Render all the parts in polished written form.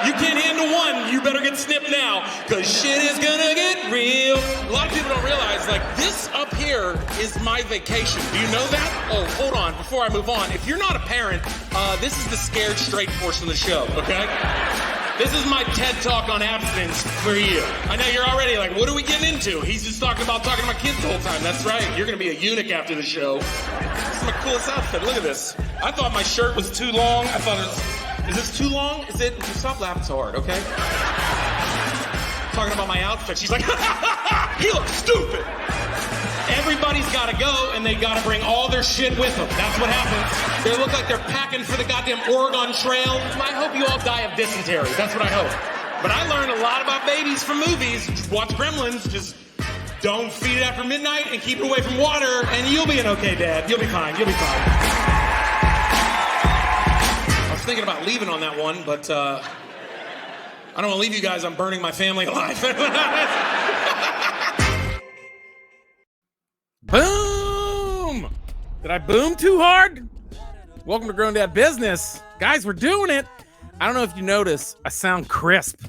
You can't handle one, you better get snipped now, because shit is gonna get real. A lot of people don't realize, like, this up here is my vacation. Do you know that? Oh, hold on, before I move on. If you're not a parent, this is the scared straight portion of the show, okay? This is my TED Talk on abstinence for you. I know you're already like, what are we getting into? He's just talking to my kids the whole time. That's right, you're gonna be a eunuch after the show. This is my coolest outfit, look at this. I thought my shirt was too long. I thought it was... Is this too long? Is it? Stop laughing so hard, okay? Talking about my outfit. She's like, he looks stupid. Everybody's got to go, and they got to bring all their shit with them. That's what happens. They look like they're packing for the goddamn Oregon Trail. I hope you all die of dysentery. That's what I hope. But I learned a lot about babies from movies. Just watch Gremlins. Just don't feed it after midnight and keep it away from water, and you'll be an okay dad. You'll be fine. You'll be fine. Thinking about leaving on that one, but I don't want to leave you guys. I'm burning my family alive. Boom! Did I boom too hard? Welcome to GrownDadBusiness. Guys, we're doing it. I don't know if you notice, I sound crisp.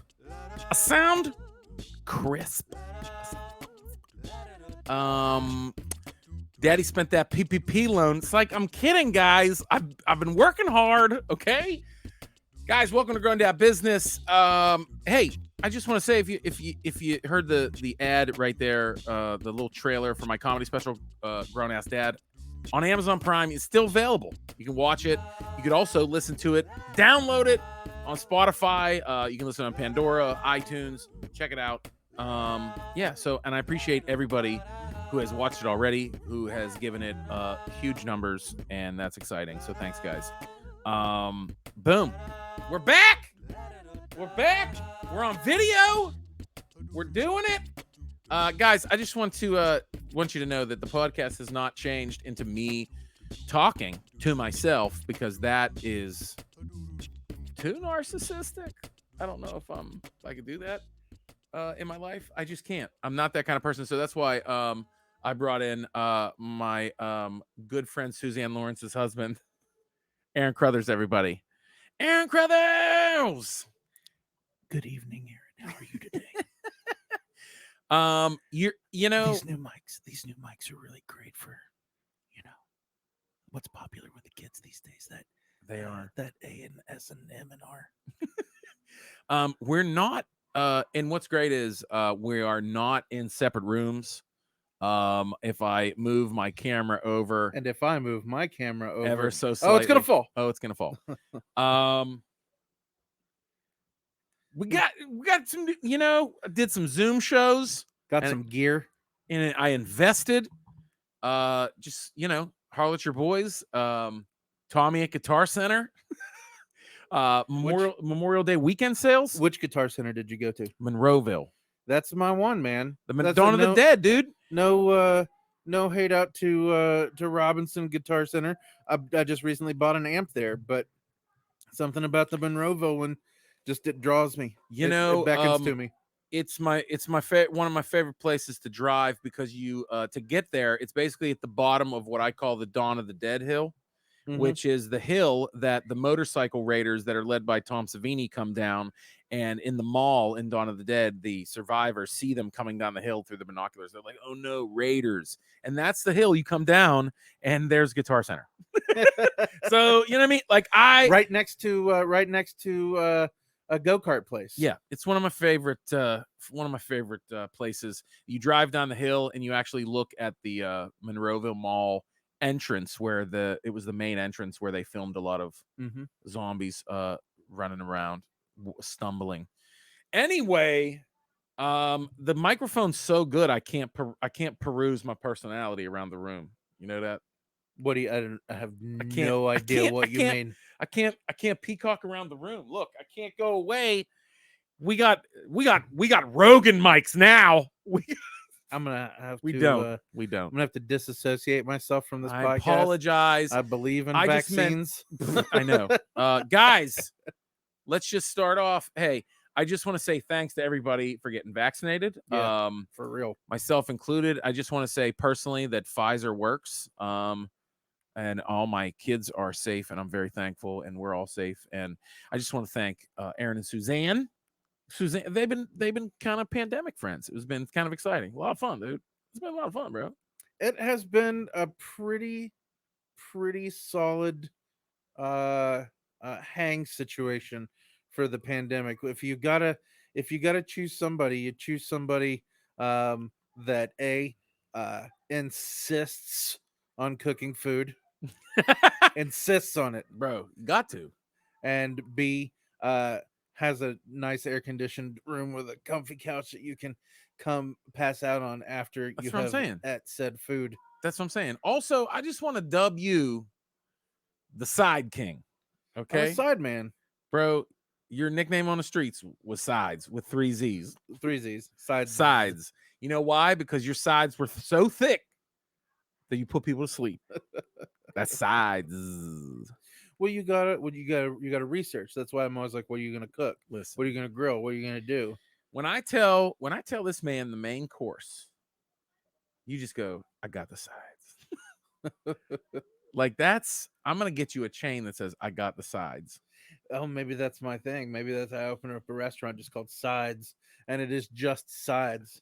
Daddy spent that PPP loan. It's like, I'm kidding, guys. I've been working hard, okay? Guys, welcome to GrownDadBusiness. Hey, I just want to say, if you heard the ad right there, the little trailer for my comedy special, Grown Ass Dad, on Amazon Prime, it's still available. You can watch it. You could also listen to it, download it on Spotify. You can listen on Pandora, iTunes. Check it out. Yeah. So, and I appreciate everybody who has watched it already, who has given it huge numbers, and that's exciting. So thanks, guys. Boom. We're back. We're on video. We're doing it. Guys, I just want you to know that the podcast has not changed into me talking to myself, because that is too narcissistic. I don't know if I could do that in my life. I just can't. I'm not that kind of person. So that's why I brought in my good friend Suzanne Lawrence's husband, Aaron Crothers, everybody. Aaron Crothers! Good evening, Aaron. How are you today? You know, these new mics are really great for, what's popular with the kids these days. That they are that A and S and M and R. We're not and what's great is we are not in separate rooms. If I move my camera over, and if I move my camera over ever so slightly, it's gonna fall. It's gonna fall. We got some, did some Zoom shows, got some gear, and I invested. Just holler at your boys. Tommy at Guitar Center. Memorial Day weekend sales. Which Guitar Center did you go to? Monroeville. That's my one, man. The Dawn of the Dead, dude. No hate out to Robinson Guitar Center. I just recently bought an amp there, but something about the Monroeville one it draws me. It beckons to me. It's my one of my favorite places to drive, because you to get there, it's basically at the bottom of what I call the Dawn of the Dead hill. Mm-hmm. Which is the hill that the motorcycle raiders that are led by Tom Savini come down, and in the mall in Dawn of the Dead, the survivors see them coming down the hill through the binoculars. They're like, "Oh no, raiders!" And that's the hill you come down, and there's Guitar Center. So you know what I mean? Like right next to a go-kart place. Yeah, it's one of my favorite places. You drive down the hill and you actually look at the Monroeville Mall entrance, where it was the main entrance where they filmed a lot of zombies running around, stumbling. Anyway, the microphone's so good I can't peruse my personality around the room. You know that? What do you? I have no idea what you mean. I can't peacock around the room. Look, I can't go away. We got Rogan mics now. I'm gonna have we to. Don't. We don't. I'm gonna have to disassociate myself from this podcast. I apologize. I believe in vaccines. I know, guys. Let's just start off. Hey, I just want to say thanks to everybody for getting vaccinated. Yeah, for real, myself included. I just want to say personally that Pfizer works. and all my kids are safe, and I'm very thankful, and we're all safe. And I just want to thank Aaron and Suzanne. They've been kind of pandemic friends. It's been kind of exciting. A lot of fun, dude. It's been a lot of fun, bro. It has been a pretty solid hang situation for the pandemic. If you gotta choose somebody, you choose somebody that insists on cooking food, insists on it, bro. Got to, and B has a nice air conditioned room with a comfy couch that you can come pass out on after you have at said food. That's what I'm saying. Also, I just want to dub you the Side King. Okay, Side Man, bro. Your nickname on the streets was Sides with 3 Z's. 3 Z's. Sides. You know why? Because your sides were so thick that you put people to sleep. That's Sides. Well, you gotta research. That's why I'm always like, what are you gonna cook? Listen, what are you gonna grill? What are you gonna do? When I tell this man the main course, you just go, I got the sides. Like I'm gonna get you a chain that says I got the sides. Oh, maybe that's my thing. Maybe that's how I open up a restaurant just called Sides, and it is just sides.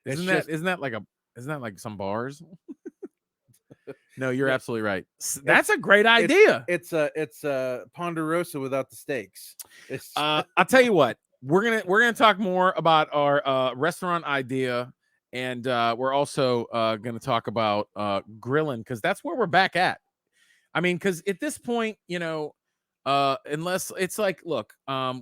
Isn't that like some bars? No, you're absolutely right. That's a great idea. It's a Ponderosa without the steaks. I'll tell you what, we're gonna talk more about our restaurant idea, and we're also gonna talk about grilling, because that's where we're back at. I mean, because at this point, unless it's like, look,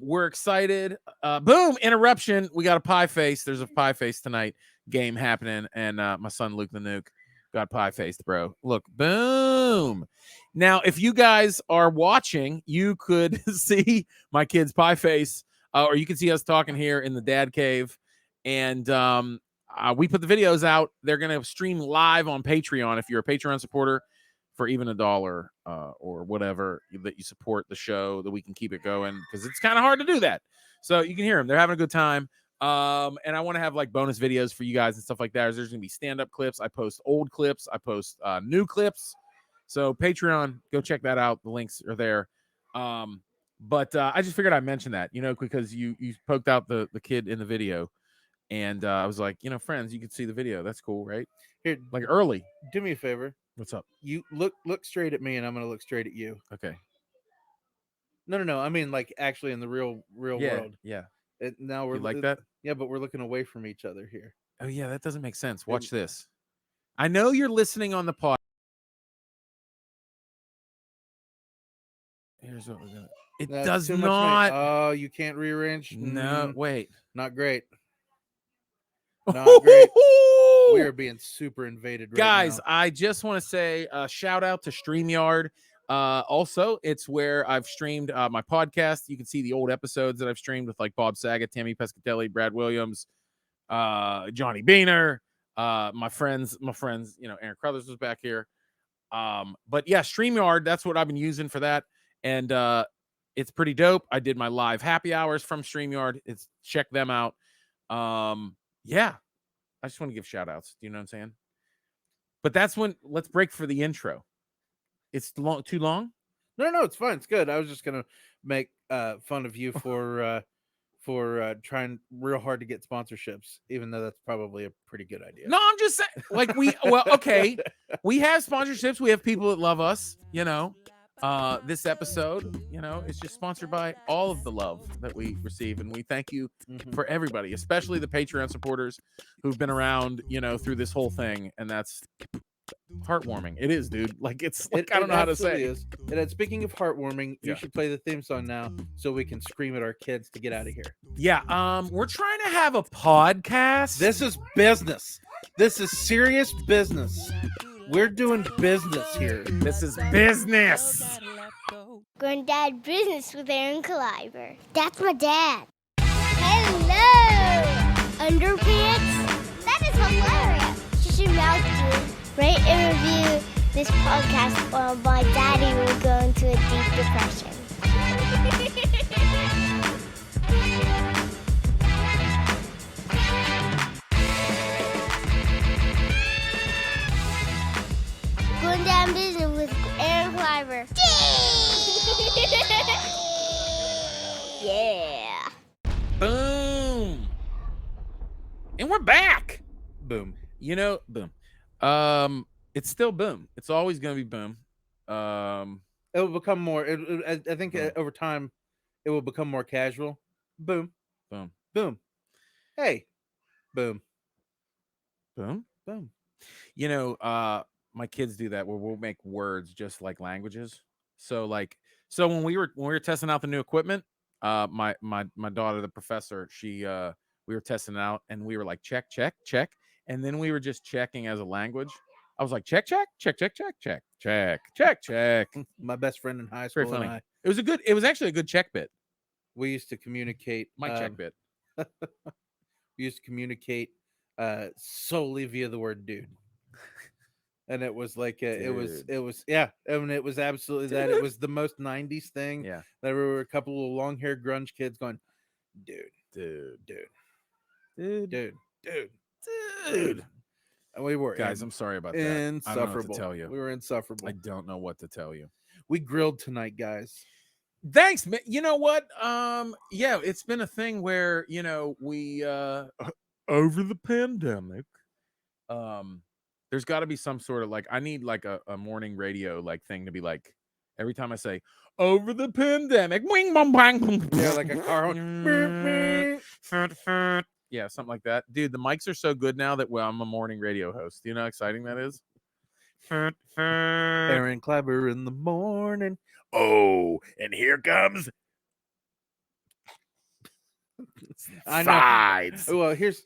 we're excited. Boom, interruption. We got a pie face. There's a pie face tonight game happening, and my son Luke the Nuke got pie faced, bro. Look, boom. Now, if you guys are watching, you could see my kid's pie face, or you can see us talking here in the dad cave. And we put the videos out. They're going to stream live on Patreon. If you're a Patreon supporter, for even $1 or whatever that you support the show, that we can keep it going, because it's kind of hard to do that. So you can hear them. They're having a good time. And I want to have like bonus videos for you guys and stuff like that. There's going to be stand-up clips. I post old clips. I post new clips. So Patreon, go check that out. The links are there. But I just figured I'd mention that, because you poked out the kid in the video. And I was like, friends, you can see the video. That's cool, right? Here, like early. Do me a favor. What's up? You look straight at me, and I'm going to look straight at you. Okay. No. I mean, like actually in the real world. Yeah. Now we're like that. Yeah, but we're looking away from each other here. Oh yeah, that doesn't make sense. Watch this. I know you're listening on the pod. Here's what we're gonna. It does not. Oh, you can't rearrange. No, wait. Not great. Not great. We are being super invaded right guys, now. I just want to say shout out to StreamYard. Also, it's where I've streamed my podcast. You can see the old episodes that I've streamed with like Bob Saget, Tammy Pescatelli, Brad Williams, Johnny Boehner, my friends, Aaron Crothers was back here. But yeah, StreamYard, that's what I've been using for that. And it's pretty dope. I did my live happy hours from StreamYard. Check them out. Yeah. I just want to give shout outs. Do you know what I'm saying? But that's when let's break for the intro. It's too long? No, it's fine. It's good. I was just gonna make fun of you for trying real hard to get sponsorships, even though that's probably a pretty good idea. No, I'm just saying, like okay. We have sponsorships. We have people that love us, This episode, it's just sponsored by all of the love that we receive, and we thank you for everybody, especially the Patreon supporters who've been around, through this whole thing, and that's heartwarming. It is, dude. Like it's like I don't know how to say it. And speaking of heartwarming, you should play the theme song now so we can scream at our kids to get out of here. Yeah, we're trying to have a podcast. This is business. This is serious business. We're doing business here. This is business. Granddad Business with Aaron Kleiber. That's my dad. Hello, underpants. That is hilarious. You should mouth to rate and review this podcast, or my daddy will go into a deep depression. GrownDadBusiness with Yeah. Boom. And we're back. Boom. Boom. It's still boom. It's always going to be boom. It will become more. I think Boom. over time, it will become more casual. Boom. Boom. Boom. Hey. Boom. Boom. Boom. My kids do that where we'll make words just like languages. So when we were testing out the new equipment, my daughter, the professor, we were testing it out and we were like, check, check, check. And then we were just checking as a language. I was like, check, check, check, check, check, check, check, check, check. My best friend in high It's school very funny. and I, It was actually a good check bit. we used to communicate. My check bit. We used to communicate solely via the word dude. And it was like it was yeah, and it was absolutely that. It was the most 90s thing. Yeah. There were a couple of long-haired grunge kids going, dude, Dude. dude, Dude. dude, dude, Dude. and we were Guys, I'm sorry about that. insufferable. I don't know what to tell you. We were insufferable. I don't know what to tell you. We grilled tonight, guys. Thanks, man. You know what? Yeah, it's been a thing where, we over the pandemic, there's got to be some sort of I need a morning radio thing to be like every time I say over the pandemic, wing bong bang, Yeah, like a car horn. Yeah, something like that. Dude, the mics are so good now that I'm a morning radio host. You know how exciting that is? Aaron Kleiber in the morning. Oh, and here comes I know. Sides. Well, here's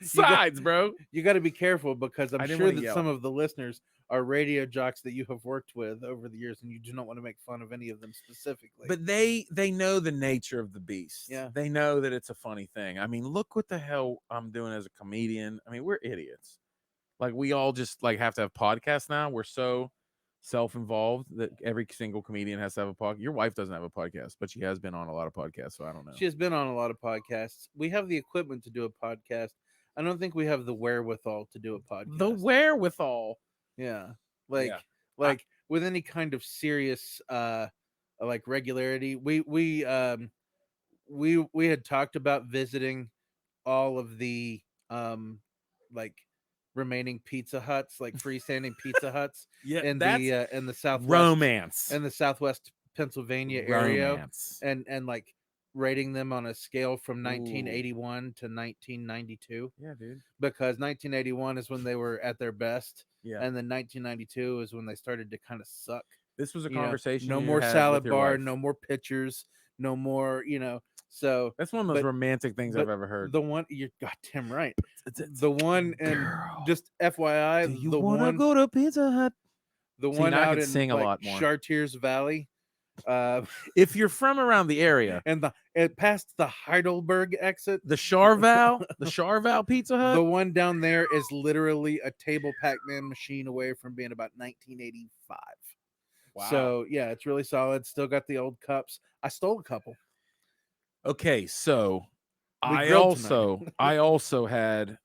Sides, bro. You got to be careful because I'm I didn't sure wanna that yell. some of the listeners are radio jocks that you have worked with over the years, and you do not want to make fun of any of them specifically. But they know the nature of the beast. Yeah. They know that it's a funny thing. I mean, look what the hell I'm doing as a comedian. I mean, we're idiots. We all just have to have podcasts now. We're so self-involved that every single comedian has to have a podcast. Your wife doesn't have a podcast, but she has been on a lot of podcasts, so I don't know. She has been on a lot of podcasts. We have the equipment to do a podcast. I don't think we have the wherewithal to do a podcast. The wherewithal. Yeah. Yeah. With any kind of serious regularity. We had talked about visiting all of the remaining Pizza Huts, freestanding Pizza Huts Yeah, in that's the southwest romance. in the southwest Pennsylvania area, and rating them on a scale from 1981 to 1992. Yeah, dude. Because 1981 is when they were at their best. Yeah. And then 1992 is when they started to kind of suck. This was a conversation. No you more had salad with your bar, wife. no more pictures, no more, So That's one of the most but- romantic things I've ever heard. the one, you're goddamn right. The one, and just FYI, Do you the want to one, go to Pizza Hut? the See, one now I out can in sing a lot more. Chartiers Valley, If you're from around the area, and past the Heidelberg exit, the Charval Pizza Hut. the one down there is literally a table Pac-Man machine away from being about 1985. Wow. So yeah, it's really solid. Still got the old cups. I stole a couple. Okay, so We I grilled also had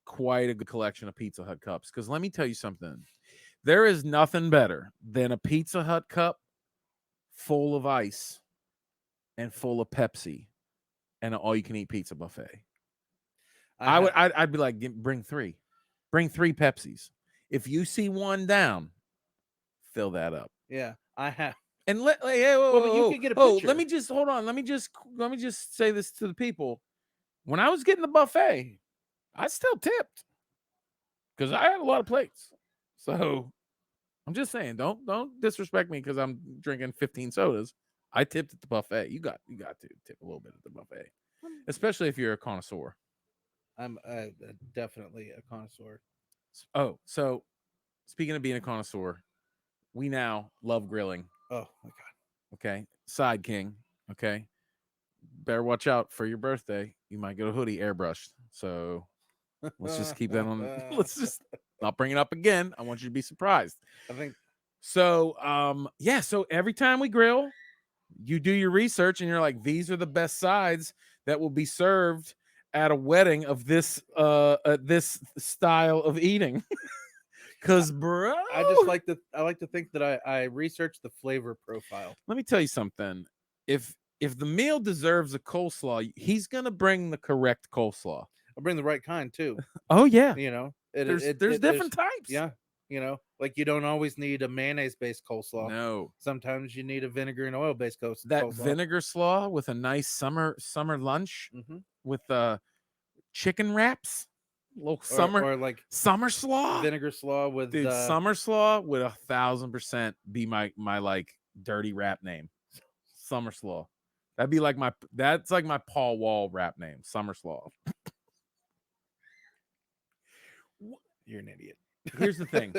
quite a good collection of Pizza Hut cups, because let me tell you something. There is nothing better than a Pizza Hut cup full of ice and full of Pepsi and an all-you-can-eat pizza buffet. I'd be like, bring three Pepsis. If you see one down, fill that up. Yeah, I have. And But you could get a picture. let me just hold on. Let me just say this to the people. When I was getting the buffet, I still tipped because I had a lot of plates. So I'm just saying, don't disrespect me because I'm drinking 15 sodas. I tipped at the buffet. You got to tip a little bit at the buffet, especially if you're a connoisseur. I'm definitely a connoisseur. Oh, so speaking of being a connoisseur, we now love grilling. Oh my god. Okay, Side King. Okay, better watch out for your birthday. You might get a hoodie airbrushed. So let's just keep that on. Let's just not bring it up again. I want you to be surprised. I think so. Yeah. So every time we grill, you do your research and you're like, these are the best sides that will be served at a wedding of this this style of eating. Cause bro, I like to think that I researched the flavor profile. Let me tell you something. If if the meal deserves a coleslaw, he's gonna bring the correct coleslaw. I'll bring the right kind too. Oh yeah, You know, there's different types. Yeah, you know, like you don't always need a mayonnaise based coleslaw. No, Sometimes you need a vinegar and oil based coleslaw. that vinegar slaw with a nice summer lunch with chicken wraps, little or like summer slaw, vinegar slaw with dude. Summer slaw would 1,000% be my like dirty rap name. Summer slaw. That'd be like that's like my Paul Wall rap name. Summer slaw. You're an idiot. Here's the thing.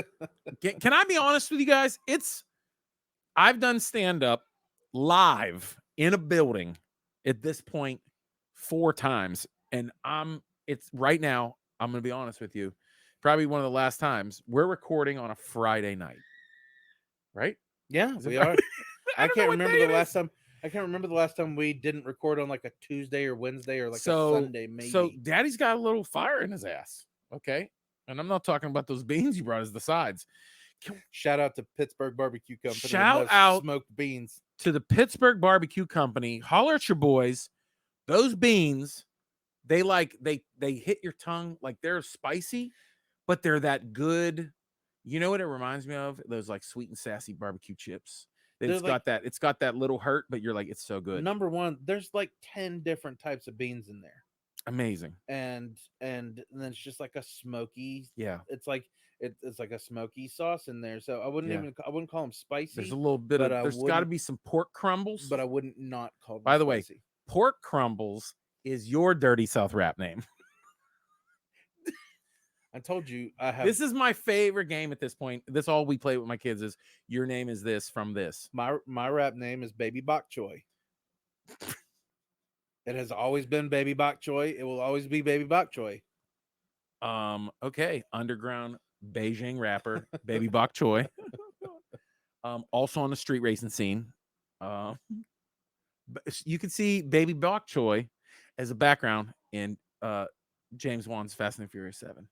Can I be honest with you guys? I've done stand-up live in a building at this point 4 times. And it's right now, I'm going to be honest with you, probably one of the last times we're recording on a Friday night. Right? Yeah, we are. I can't remember the last time. I can't remember the last time we didn't record on like a Tuesday or Wednesday or like a Sunday, maybe. So Daddy's got a little fire in his ass. Okay. And I'm not talking about those beans you brought as the sides. Shout out to Pittsburgh Barbecue Company. Shout out smoked beans to the Pittsburgh Barbecue Company. Holler at your boys. Those beans, they hit your tongue like they're spicy, but they're that good. You know what it reminds me of? Those like sweet and sassy barbecue chips. It's got that little hurt, but you're like, it's so good. Number one, there's like 10 different types of beans in there. Amazing. And then it's just like a smoky. Yeah. It's like it's like a smoky sauce in there. So I wouldn't call them spicy. There's a little bit there's got to be some pork crumbles. But I wouldn't not call them By the spicy. way, pork crumbles is your dirty South rap name. I told you I have. This is my favorite game at this point. This all we play with my kids is your name is this from this. My rap name is Baby Bok Choy. It has always been Baby Bok Choy. It will always be Baby Bok Choy. Okay. Underground Beijing rapper, Baby Bok Choy. Also on the street racing scene. You can see Baby Bok Choy as a background in James Wan's Fast and Furious 7.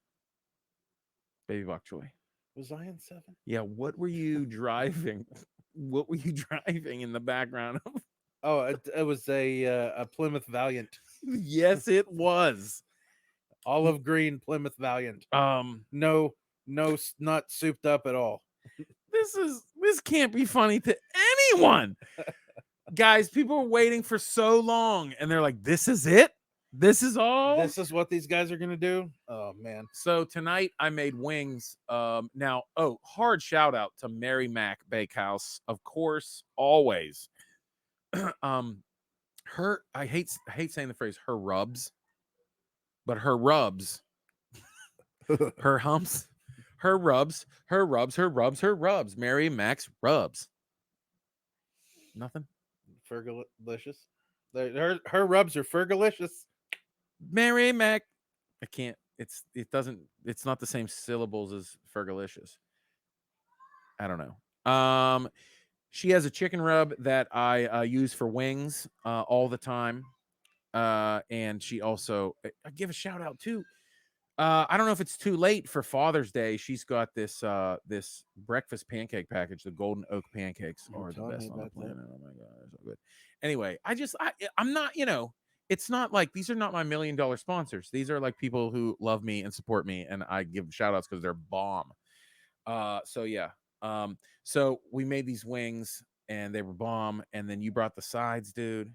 Baby Bok Choy. Was I in 7? Yeah. What were you driving? What were you driving in the background of? Oh, it was a Plymouth Valiant. Yes, it was. Olive green Plymouth Valiant. No, not souped up at all. This can't be funny to anyone. Guys, people are waiting for so long and they're like, this is it? This is all? This is what these guys are going to do? Oh, man. So tonight I made wings. Hard shout out to Mary Mac Bakehouse. Of course, always. I hate saying the phrase her rubs, but her rubs, her humps, her rubs, Mary Mac's rubs. Nothing. Fergalicious. Her rubs are fergalicious. Mary Mac. I can't. It's not the same syllables as fergalicious. I don't know. She has a chicken rub that I use for wings all the time. And she also, I give a shout out too. I don't know if it's too late for Father's Day. She's got this this breakfast pancake package. The Golden Oak pancakes are the best on the planet. Oh my god, they're so good. Anyway, I'm not, it's not like these are not my $1 million sponsors. These are like people who love me and support me, and I give shout outs because they're bomb. So yeah. So we made these wings and they were bomb. And then you brought the sides, dude.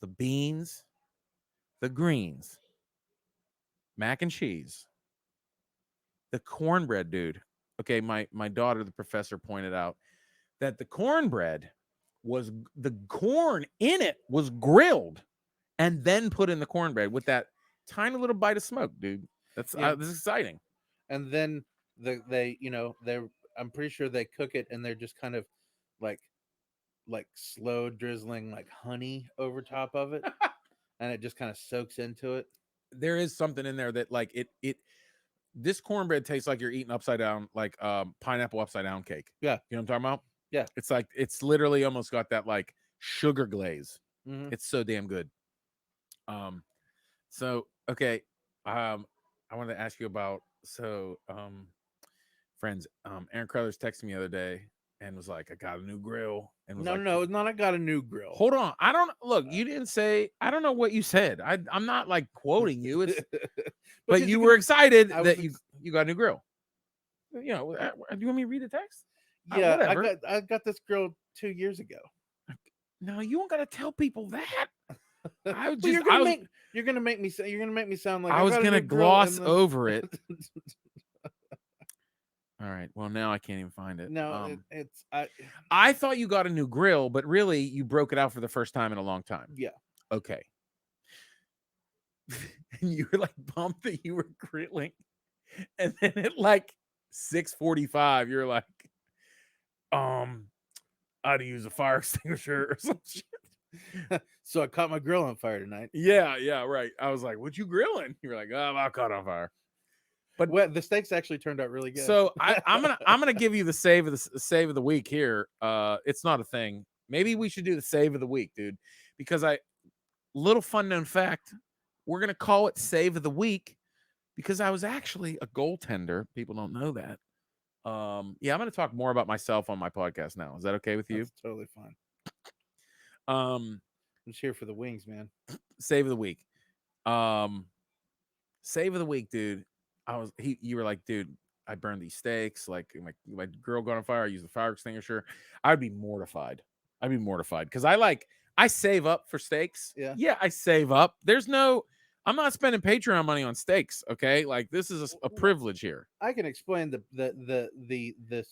The beans, the greens, mac and cheese, the cornbread, dude. Okay, my daughter, the professor, pointed out that the cornbread was the corn in it was grilled and then put in the cornbread with that tiny little bite of smoke, dude. That's this is exciting. And then I'm pretty sure they cook it and they're just kind of like slow drizzling like honey over top of it. And it just kind of soaks into it. There is something in there that like this cornbread tastes like you're eating upside down, like pineapple upside down cake. Yeah. You know what I'm talking about? Yeah. It's like, it's literally almost got that like sugar glaze. Mm-hmm. It's so damn good. So, okay. I wanted to ask you about, friends, Aaron Crothers texted me the other day and was like, I got a new grill. And was No, like, no, it's not. I got a new grill. hold on. I don't look, you didn't say, I don't know what you said. I'm not like quoting you. It's but you were excited that you got a new grill. You know, do you want me to read the text? Yeah, Whatever. I got this grill 2 years ago. No, you don't gotta tell people that. I was Well, just you're gonna make me sound like I was got a gonna new grill gloss and then- over it. All right. Well, now I can't even find it. No, I thought you got a new grill, but really you broke it out for the first time in a long time. Yeah. Okay. And you were like pumped that you were grilling. And then at like 6:45, you're like, I had to use a fire extinguisher or some shit. So I caught my grill on fire tonight. Yeah, right. I was like, what you grilling? You're like, oh, I caught on fire. But the steaks actually turned out really good. So I'm gonna give you the save of the week here. It's not a thing. Maybe we should do the save of the week, dude. Because little fun known fact, we're gonna call it save of the week because I was actually a goaltender. People don't know that. Yeah, I'm gonna talk more about myself on my podcast now. Is that okay with you? That's totally fine. I'm just here for the wings, man. Save of the week. Save of the week, dude. You were like, dude, I burned these steaks. Like my girl got on fire. I used the fire extinguisher. I'd be mortified. Because I save up for steaks. Yeah, I save up. I'm not spending Patreon money on steaks. Okay, like this is a privilege here. I can explain the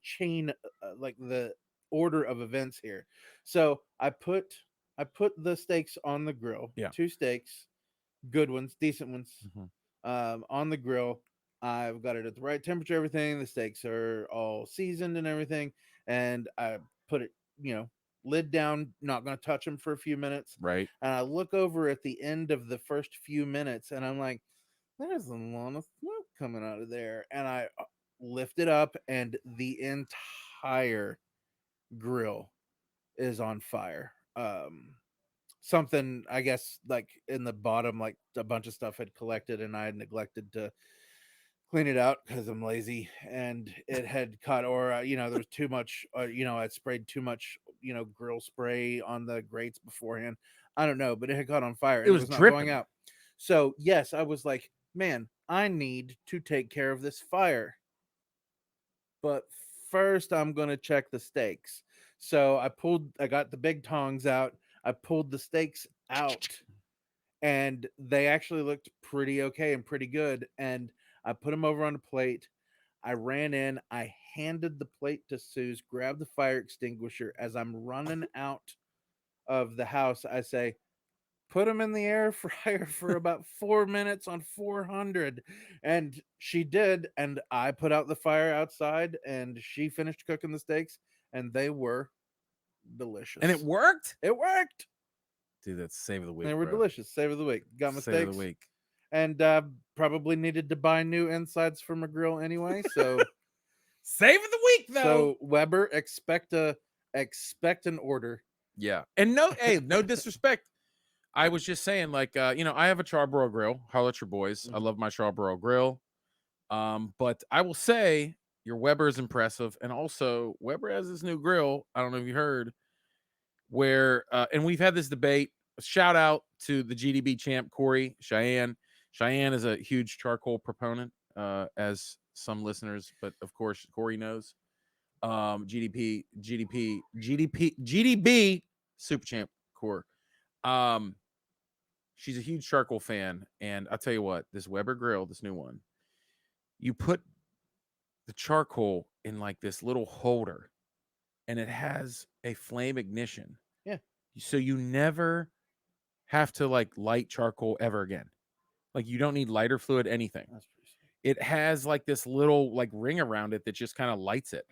chain, like the order of events here. So I put the steaks on the grill. Yeah, 2 steaks, good ones, decent ones. Mm-hmm. On the grill. I've got it at the right temperature, everything. The steaks are all seasoned and everything. And I put it, lid down, not going to touch them for a few minutes. Right. And I look over at the end of the first few minutes and I'm like, there's a lot of smoke coming out of there. And I lift it up and the entire grill is on fire. Something, I guess, like in the bottom, like a bunch of stuff had collected and I had neglected to clean it out because I'm lazy, and it had caught, or there was too much, I'd sprayed too much, grill spray on the grates beforehand. I don't know, but it had caught on fire. It was not dripping. going out. So yes, I was like, man, I need to take care of this fire. But first I'm going to check the steaks. So I got the big tongs out. I pulled the steaks out and they actually looked pretty okay and pretty good. And I put them over on a plate. I ran in, I handed the plate to Suze, grabbed the fire extinguisher. As I'm running out of the house, I say, put them in the air fryer for about 4 minutes on 400. And she did. And I put out the fire outside and she finished cooking the steaks and they were delicious. And it worked? It worked. Dude, that's save of the week. They were delicious. Save of the week. Got my steaks. Save of the week. And probably needed to buy new insides for my grill anyway. So save of the week, though. So Weber, expect an order. Yeah. And no disrespect. I was just saying, like, I have a Charbroil grill. Holla at your boys. I love my Charbroil grill. But I will say your Weber is impressive. And also Weber has this new grill. I don't know if you heard, where and we've had this debate. Shout out to the GDB champ, Corey Cheyenne. Cheyenne is a huge charcoal proponent, as some listeners, but of course Corey knows. GDB super champ Corey. She's a huge charcoal fan, and I'll tell you what, this Weber grill, this new one, you put the charcoal in like this little holder, and it has a flame ignition. Yeah. So you never have to like light charcoal ever again. Like you don't need lighter fluid, anything. That's pretty sweet. It has like this little like ring around it that just kind of lights it.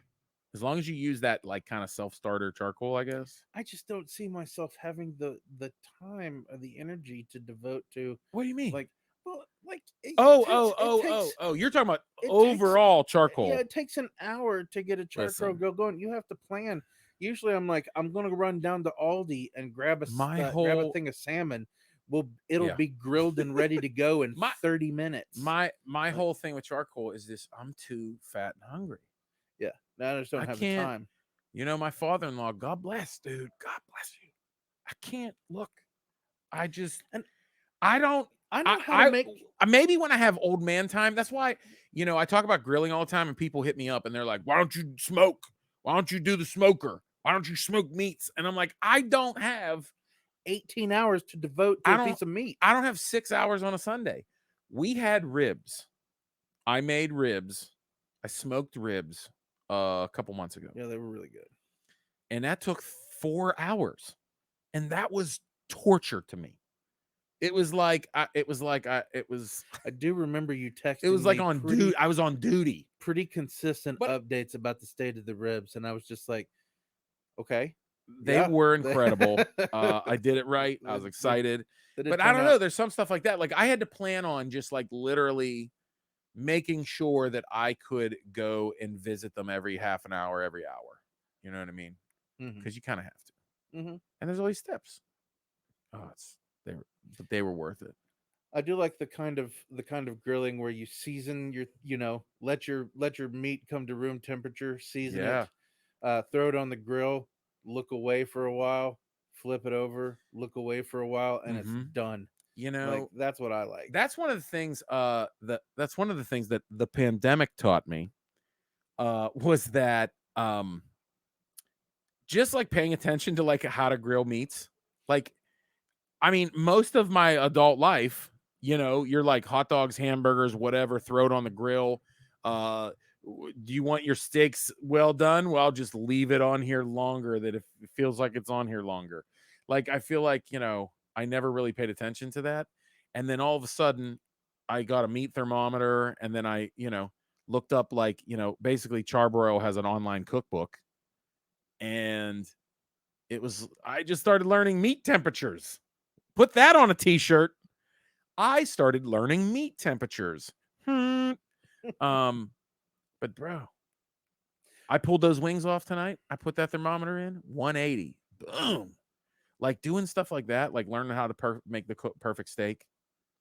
As long as you use that like kind of self-starter charcoal, I guess. I just don't see myself having the time or the energy to devote to. What do you mean? Like, well, like. You're talking about overall charcoal. Yeah, it takes an hour to get a charcoal grill going. You have to plan. Usually, I'm like, I'm gonna run down to Aldi and grab a thing of salmon. It'll be grilled and ready to go in 30 minutes. My whole thing with charcoal is this: I'm too fat and hungry. Yeah, I just don't have the time. You know, my father-in-law, God bless, dude. God bless you. I can't look. I just, and I don't, I know how to make. Maybe when I have old man time, that's why, you know, I talk about grilling all the time and people hit me up and they're like, why don't you smoke? Why don't you do the smoker? Why don't you smoke meats? And I'm like, I don't have 18 hours to devote to a piece of meat. I don't have 6 hours on a Sunday. We had ribs. I made ribs. I smoked ribs a couple months ago. Yeah, they were really good. And that took 4 hours. And that was torture to me. It was like I do remember you texting. It was like on duty. I was on duty. Pretty consistent updates about the state of the ribs, and I was just like, okay. They were incredible. I did it right. I was excited. But I don't know. There's some stuff like that. Like I had to plan on just like literally making sure that I could go and visit them every half an hour, every hour. You know what I mean? Because you kind of have to. And there's all these steps. Oh, they were worth it. I do like the kind of grilling where you season your, let your meat come to room temperature, season it, throw it on the grill, look away for a while, flip it over, look away for a while, and it's done. You know, like, that's what I like. That's one of the things. That's one of the things that the pandemic taught me. Was that just like paying attention to like how to grill meats. Like, I mean, most of my adult life, you know, you're like hot dogs, hamburgers, whatever, throw it on the grill. Do you want your steaks well done? Well, just leave it on here longer, that if it feels like it's on here longer. Like, I feel like, you know, I never really paid attention to that. And then all of a sudden I got a meat thermometer, and then I, you know, looked up, like, you know, basically Charbroil has an online cookbook, and I just started learning meat temperatures. Put that on a t-shirt. I started learning meat temperatures. But bro, I pulled those wings off tonight. I put that thermometer in 180. Boom. Like doing stuff like that, like learning how to make the perfect steak,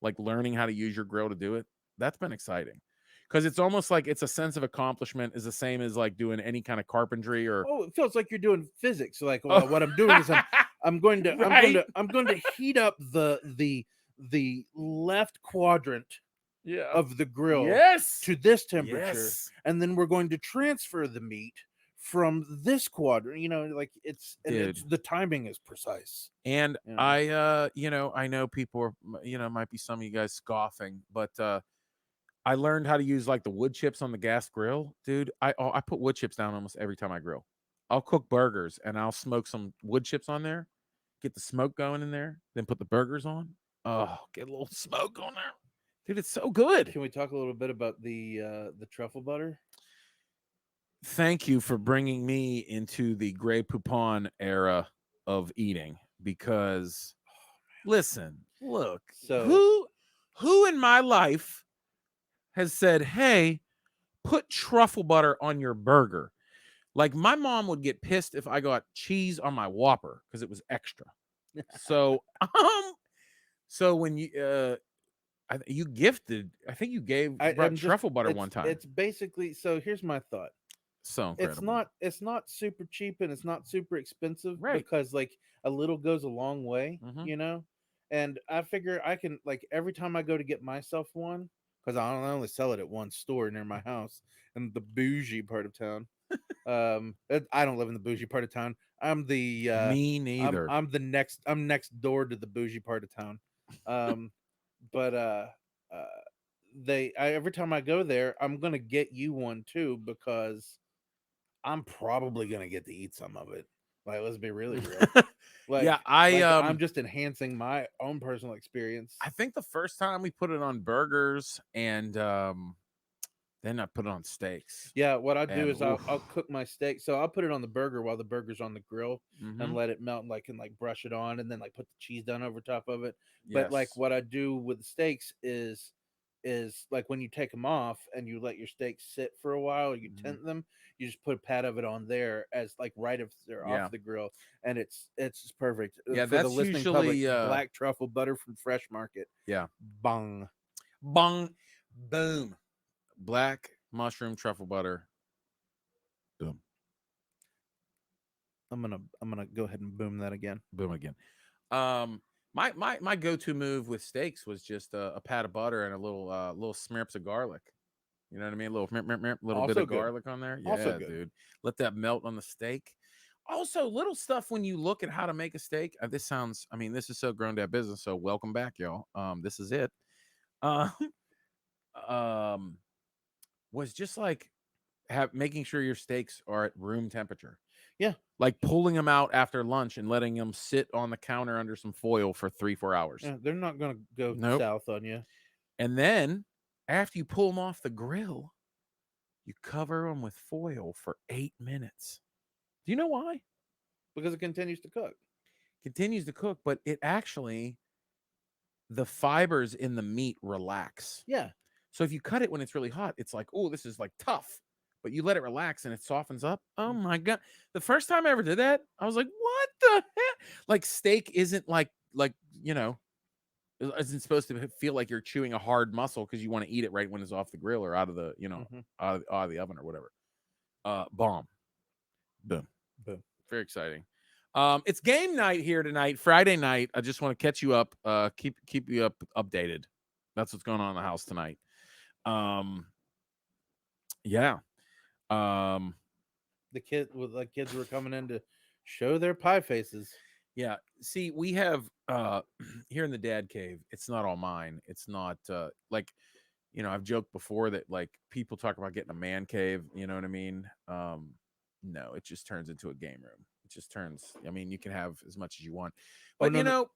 like learning how to use your grill to do it. That's been exciting. Because it's almost like it's a sense of accomplishment is the same as like doing any kind of carpentry or. Oh, it feels like you're doing physics. Like, well, what I'm doing is I'm going to heat up the left quadrant of the grill to this temperature, and then we're going to transfer the meat from this quadrant. You know, like it's the timing is precise. And I you know, I know people are, you know, might be some of you guys scoffing, but I learned how to use like the wood chips on the gas grill, dude. I put wood chips down almost every time I grill. I'll cook burgers and I'll smoke some wood chips on there, get the smoke going in there, then put the burgers on. Oh, get a little smoke on there, dude. It's so good. Can we talk a little bit about the truffle butter? Thank you for bringing me into the Grey Poupon era of eating, because listen, look, so who in my life has said, hey, put truffle butter on your burger? Like, my mom would get pissed if I got cheese on my Whopper because it was extra. So when you you gifted, I think you brought truffle butter one time. It's basically, so here's my thought. So incredible. It's not super cheap and it's not super expensive, right? Because like a little goes a long way, you know. And I figure I can, like, every time I go to get myself one, because I only sell it at one store near my house in the bougie part of town. I don't live in the bougie part of town. I'm the me neither. I'm next door to the bougie part of town. But every time I go there, I'm gonna get you one too, because I'm probably gonna get to eat some of it. Like, let's be really real. Like, yeah, I'm just enhancing my own personal experience. I think the first time we put it on burgers, and then I put it on steaks. Yeah, what I do is I'll cook my steak. So I'll put it on the burger while the burger's on the grill, and let it melt, and brush it on, and then like put the cheese down over top of it. But like what I do with the steaks is like when you take them off and you let your steaks sit for a while, you tint them, you just put a pat of it on there as like right if they're off the grill, and it's just perfect. Yeah, for that's the listening usually public, black truffle butter from Fresh Market. Yeah, bong, boom, black mushroom truffle butter. Boom. I'm gonna go ahead and boom that again. Boom again. My go-to move with steaks was just a pat of butter and a little smirps of garlic. You know what I mean? A little little bit Also of good. garlic on there. Yeah, Also good. dude. Let that melt on the steak. Also, little stuff when you look at how to make a steak. This sounds, I mean, this is so GrownDadBusiness. So welcome back, y'all. This is it. Was just like making sure your steaks are at room temperature. Yeah. Like pulling them out after lunch and letting them sit on the counter under some foil for 3-4 hours. Yeah, they're not gonna go south on you. And then after you pull them off the grill, you cover them with foil for 8 minutes. Do you know why? Because it continues to cook. Continues to cook, but it actually, the fibers in the meat relax. Yeah. So if you cut it when it's really hot, it's like, oh, this is like tough. But you let it relax and it softens up. Oh my God. The first time I ever did that, I was like, what the heck? Like steak isn't like, you know, isn't supposed to feel like you're chewing a hard muscle because you want to eat it right when it's off the grill or out of the, you know, out of the oven or whatever. Bomb. Boom. Boom. Very exciting. It's game night here tonight, Friday night. I just want to catch you up, keep you updated. That's what's going on in the house tonight. Yeah. The kids were coming in to show their pie faces. Yeah. See, we have here in the dad cave, it's not all mine. It's not like, you know, I've joked before that like people talk about getting a man cave, you know what I mean? No, it just turns into a game room. It just turns, I mean, you can have as much as you want. But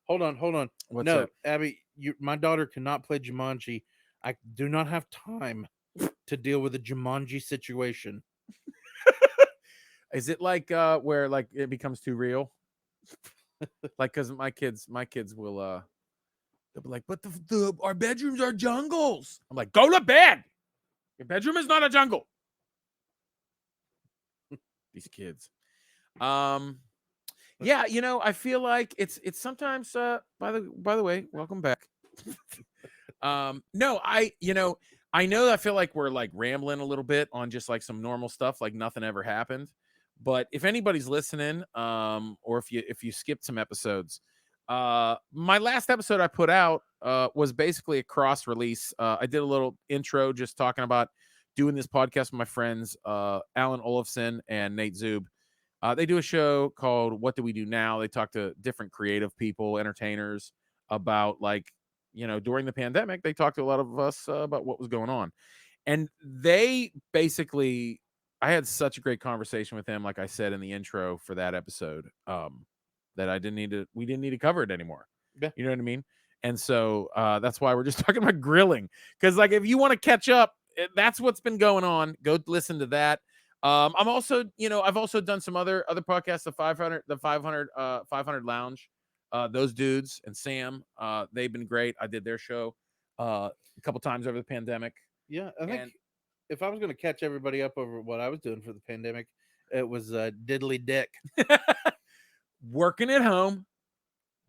hold on. What's no, up? Abby, my daughter cannot play Jumanji. I do not have time to deal with a Jumanji situation. Is it like where like it becomes too real? Like, cause my kids will they'll be like, but our bedrooms are jungles. I'm like, go to bed. Your bedroom is not a jungle. These kids. Yeah, you know, I feel like it's sometimes by the way, welcome back. No, I know I feel like we're like rambling a little bit on just like some normal stuff, like nothing ever happened. But if anybody's listening, or if you skipped some episodes, my last episode I put out was basically a cross release. I did a little intro just talking about doing this podcast with my friends, Alan Olafson and Nate Zub. They do a show called What Do We Do Now? They talk to different creative people, entertainers, about like, you know, during the pandemic, they talked to a lot of us about what was going on. And they basically, I had such a great conversation with them, like I said in the intro for that episode, that we didn't need to cover it anymore. Yeah. You know what I mean? And so that's why we're just talking about grilling. Because like if you want to catch up, that's what's been going on. Go listen to that. I'm also, you know, I've also done some other podcasts, the 500 Lounge. Those dudes and Sam, they've been great. I did their show a couple times over the pandemic. Yeah, I think if I was going to catch everybody up over what I was doing for the pandemic, it was diddly dick. Working at home,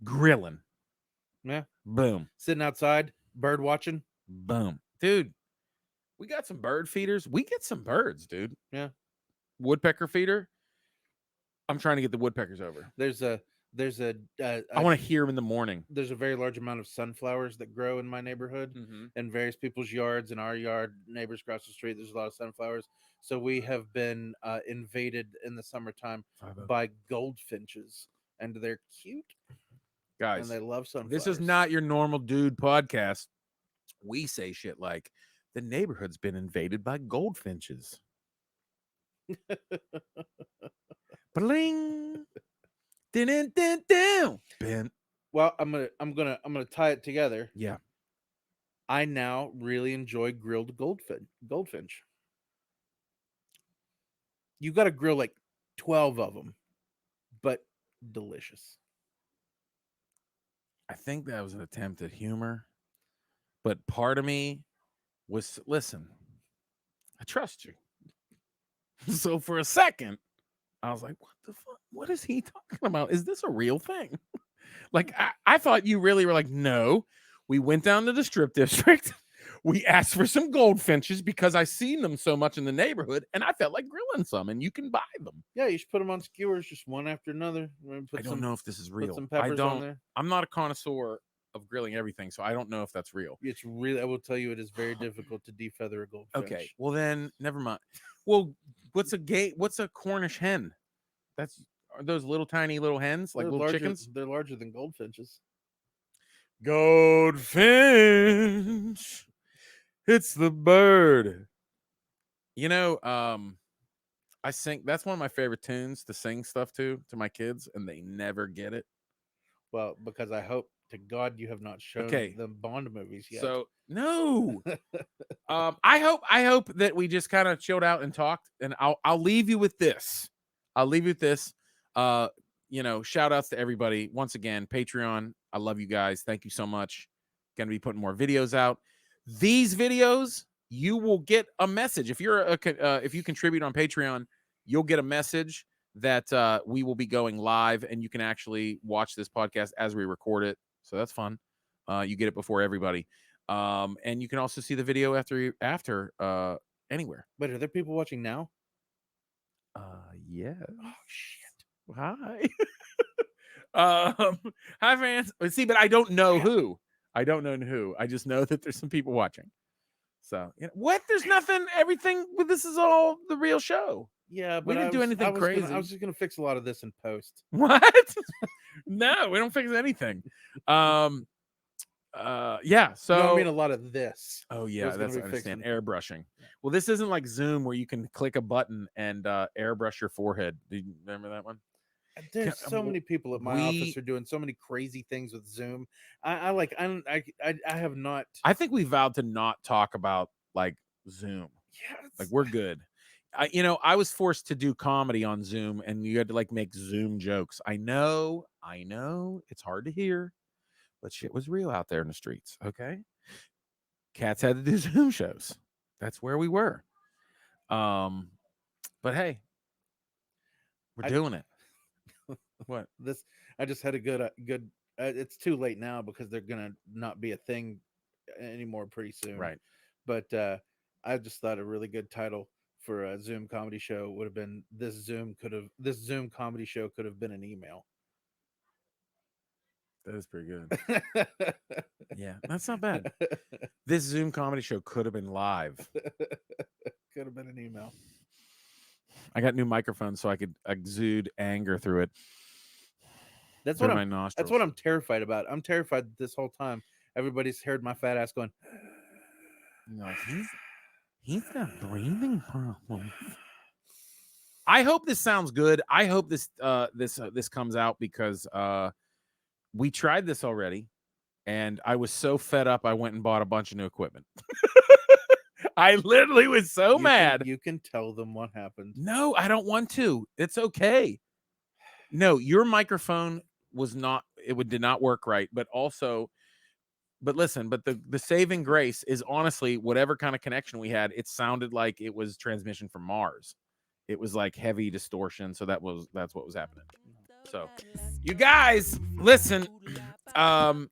grilling. Yeah. Boom. Sitting outside, bird watching. Boom. Dude, we got some bird feeders. We get some birds, dude. Yeah. Woodpecker feeder. I'm trying to get the woodpeckers over. I want to hear them in the morning. There's a very large amount of sunflowers that grow in my neighborhood and various people's yards. In our yard, neighbors across the street, there's a lot of sunflowers. So we have been invaded in the summertime by goldfinches, and they're cute. Guys, and they love sunflowers. This is not your normal dude podcast. We say shit like, the neighborhood's been invaded by goldfinches. Bling. Ben. Well, I'm gonna tie it together. Yeah. I now really enjoy grilled goldfinch. You got to grill like 12 of them, but delicious. I think that was an attempt at humor, but part of me was, listen, I trust you. So for a second, I was like, what the fuck? What is he talking about? Is this a real thing? Like, I thought you really were like, no, we went down to the strip district. we asked for some goldfinches because I seen them so much in the neighborhood, and I felt like grilling some, and you can buy them. Yeah, you should put them on skewers, just one after another. I don't know if this is real. Put some peppers on there. I'm not a connoisseur of grilling everything, so I don't know if that's real. It's really, I will tell you, it is very difficult to defeather a goldfinch. Okay, well then, never mind. Well, what's a Cornish hen? Are those little tiny little hens, like little chickens? They're larger than goldfinches. Goldfinch, it's the bird. You know, I sing. That's one of my favorite tunes to sing stuff to my kids, and they never get it. Well, because I hope to God you have not shown the Bond movies yet. So no. I hope that we just kind of chilled out and talked, and I'll leave you with this. Shout outs to everybody once again. Patreon, I love you guys. Thank you so much. Gonna be putting more videos out. These videos, you will get a message if you contribute on Patreon. You'll get a message that we will be going live, and you can actually watch this podcast as we record it. So that's fun. You get it before everybody, and you can also see the video after anywhere. But are there people watching now? Yeah. Oh shit. Hi. Hi fans. See, but I don't know who. I just know that there's some people watching. So what? There's nothing. Everything. This is all the real show. Yeah, but we didn't do anything crazy. I was just gonna fix a lot of this in post. What? No, we don't fix anything. Yeah. So no, I mean a lot of this. Oh yeah, that's what I understand. Airbrushing. Well, this isn't like Zoom where you can click a button and airbrush your forehead. Do you remember that one? There's so many people at my office are doing so many crazy things with Zoom. I have not. I think we vowed to not talk about like Zoom. Yeah, like we're good. I was forced to do comedy on Zoom, and you had to like make Zoom jokes. I know, it's hard to hear, but shit was real out there in the streets. Okay, cats had to do Zoom shows. That's where we were. But hey, we're doing it. What? I just had a good. It's too late now because they're gonna not be a thing anymore pretty soon. Right. But I just thought a really good title for a Zoom comedy show would have been this Zoom comedy show could have been an email. That is pretty good. Yeah, that's not bad. This Zoom comedy show could have been live. Could have been an email. I got new microphones so I could exude anger through it. That's what I'm terrified about. I'm terrified this whole time. Everybody's heard my fat ass going. No, he's got breathing problems. I hope this sounds good. I hope this comes out because we tried this already, and I was so fed up I went and bought a bunch of new equipment. I literally was so mad. You can tell them what happened. No, I don't want to. It's okay. No, your microphone did not work right, but listen, but the saving grace is honestly whatever kind of connection we had, it sounded like it was transmission from Mars. It was like heavy distortion, so that's what was happening. So, you guys, listen. I'm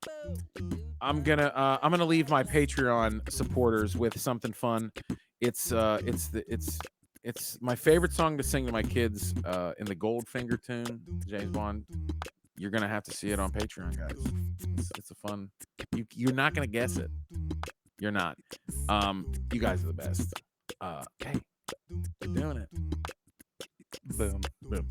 gonna leave my Patreon supporters with something fun. It's my favorite song to sing to my kids in the Goldfinger tune, James Bond. You're gonna have to see it on Patreon, guys. It's a fun. You're not gonna guess it. You're not. You guys are the best. Hey, we're doing it. Boom, boom.